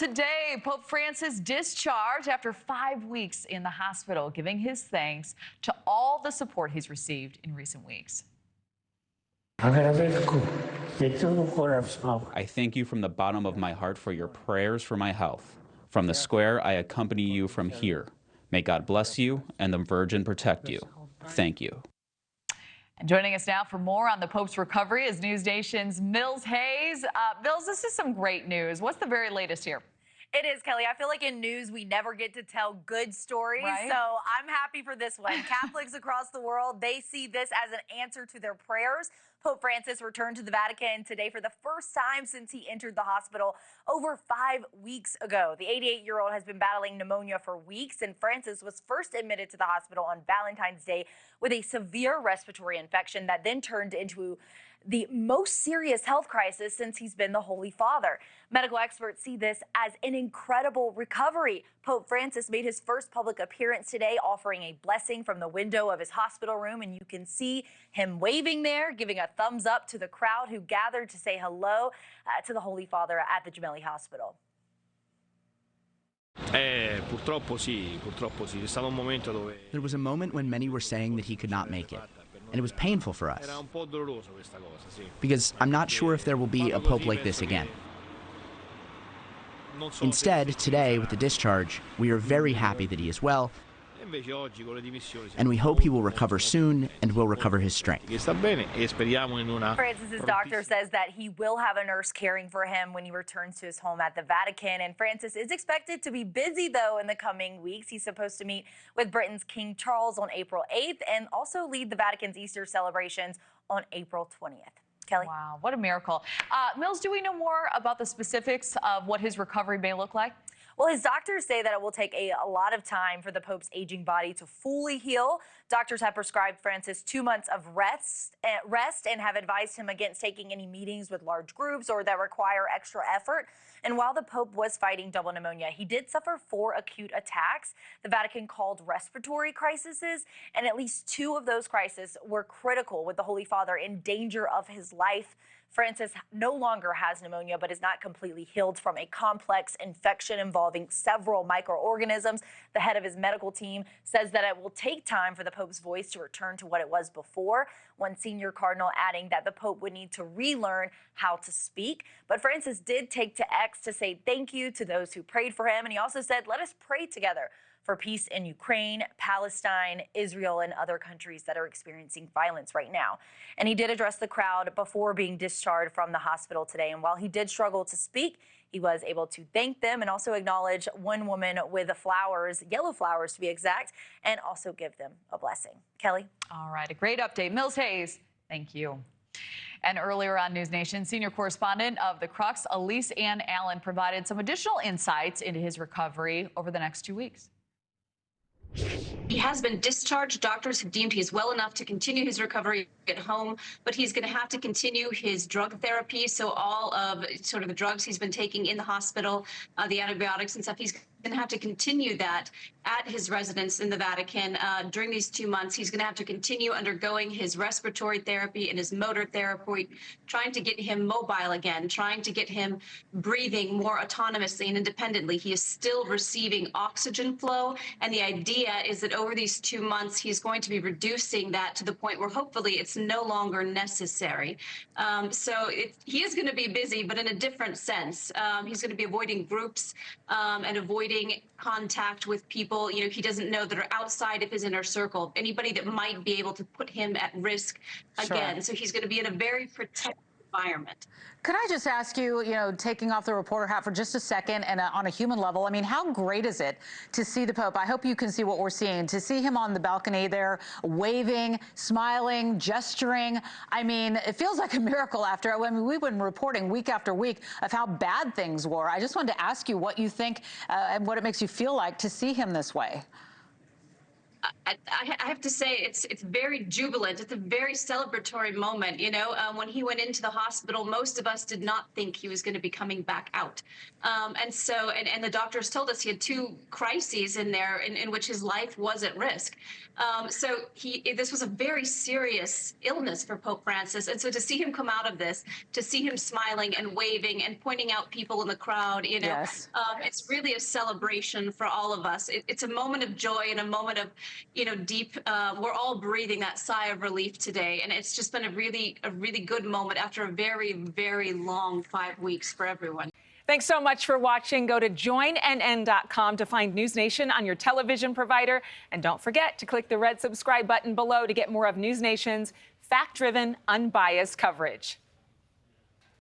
today, Pope Francis discharged after 5 weeks in the hospital, giving his thanks to all the support he's received in recent weeks. I thank you from the bottom of my heart for your prayers for my health. From the square, I accompany you from here. May God bless you and the Virgin protect you. Thank you. And joining us now for more on the Pope's recovery is NewsNation's Mills Hayes. Mills, this is some great news. What's the very latest here? It is, Kelly. I feel like in news, we never get to tell good stories. Right? So I'm happy for this one. Catholics across the world, they see this as an answer to their prayers. Pope Francis returned to the Vatican today for the first time since he entered the hospital over 5 weeks ago. The 88-year-old has been battling pneumonia for weeks, and Francis was first admitted to the hospital on Valentine's Day with a severe respiratory infection that then turned into the most serious health crisis since he's been the Holy Father. Medical experts see this as an incredible recovery. Pope Francis made his first public appearance today, offering a blessing from the window of his hospital room, and you can see him waving there, giving a thumbs up to the crowd who gathered to say hello to the Holy Father at the Gemelli Hospital. There was a moment when many were saying that he could not make it. And it was painful for us, because I'm not sure if there will be a pope like this again. Instead, today, with the discharge, we are very happy that he is well, and we hope he will recover soon and will recover his strength. Francis's doctor says that he will have a nurse caring for him when he returns to his home at the Vatican. And Francis is expected to be busy, though, in the coming weeks. He's supposed to meet with Britain's King Charles on April 8th and also lead the Vatican's Easter celebrations on April 20th. Kelly? Wow, what a miracle. Mills, do we know more about the specifics of what his recovery may look like? Well, his doctors say that it will take a lot of time for the Pope's aging body to fully heal. Doctors have prescribed Francis 2 months of rest and have advised him against taking any meetings with large groups or that require extra effort. And while the Pope was fighting double pneumonia, he did suffer 4 acute attacks. The Vatican called respiratory crises, and at least 2 of those crises were critical, with the Holy Father in danger of his life. Francis no longer has pneumonia, but is not completely healed from a complex infection involving several microorganisms. The head of his medical team says that it will take time for the Pope's voice to return to what it was before. One senior cardinal adding that the Pope would need to relearn how to speak. But Francis did take to X to say thank you to those who prayed for him. And he also said, let us pray together for peace in Ukraine, Palestine, Israel, and other countries that are experiencing violence right now. And he did address the crowd before being discharged from the hospital today. And while he did struggle to speak, he was able to thank them and also acknowledge one woman with the flowers, yellow flowers to be exact, and also give them a blessing. Kelly? All right, a great update. Mills Hayes, thank you. And earlier on News Nation, senior correspondent of The Crux, Elise Ann Allen, provided some additional insights into his recovery over the next 2 weeks. He has been discharged. Doctors have deemed he's well enough to continue his recovery at home, but he's going to have to continue his drug therapy. So all of sort of the drugs he's been taking in the hospital, the antibiotics and stuff, he's going to have to continue that at his residence in the Vatican. During these 2 months, he's going to have to continue undergoing his respiratory therapy and his motor therapy, trying to get him mobile again, trying to get him breathing more autonomously and independently. He is still receiving oxygen flow, and the idea is that over these 2 months, he's going to be reducing that to the point where hopefully it's no longer necessary. He is going to be busy, but in a different sense. He's going to be avoiding groups and avoiding contact with people, he doesn't know that are outside of his inner circle, anybody that might be able to put him at risk again. Sure. So he's going to be in a very protected environment. Could I just ask you, taking off the reporter hat for just a second and on a human level, I mean, how great is it to see the Pope? I hope you can see what we're seeing, to see him on the balcony there, waving, smiling, gesturing. I mean, it feels like a miracle we've been reporting week after week of how bad things were. I just wanted to ask you what you think and what it makes you feel like to see him this way. I have to say it's very jubilant. It's a very celebratory moment. You know, when he went into the hospital, most of us did not think he was going to be coming back out. And the doctors told us he had 2 crises in there in which his life was at risk. This was a very serious illness for Pope Francis. And so to see him come out of this, to see him smiling and waving and pointing out people in the crowd, you know, Yes. it's really a celebration for all of us. It's a moment of joy and a moment of, you know, deep, we're all breathing that sigh of relief today. And it's just been a really good moment after a very, very long 5 weeks for everyone. Thanks so much for watching. Go to joinnn.com to find News Nation on your television provider. And don't forget to click the red subscribe button below to get more of News Nation's fact-driven, unbiased coverage.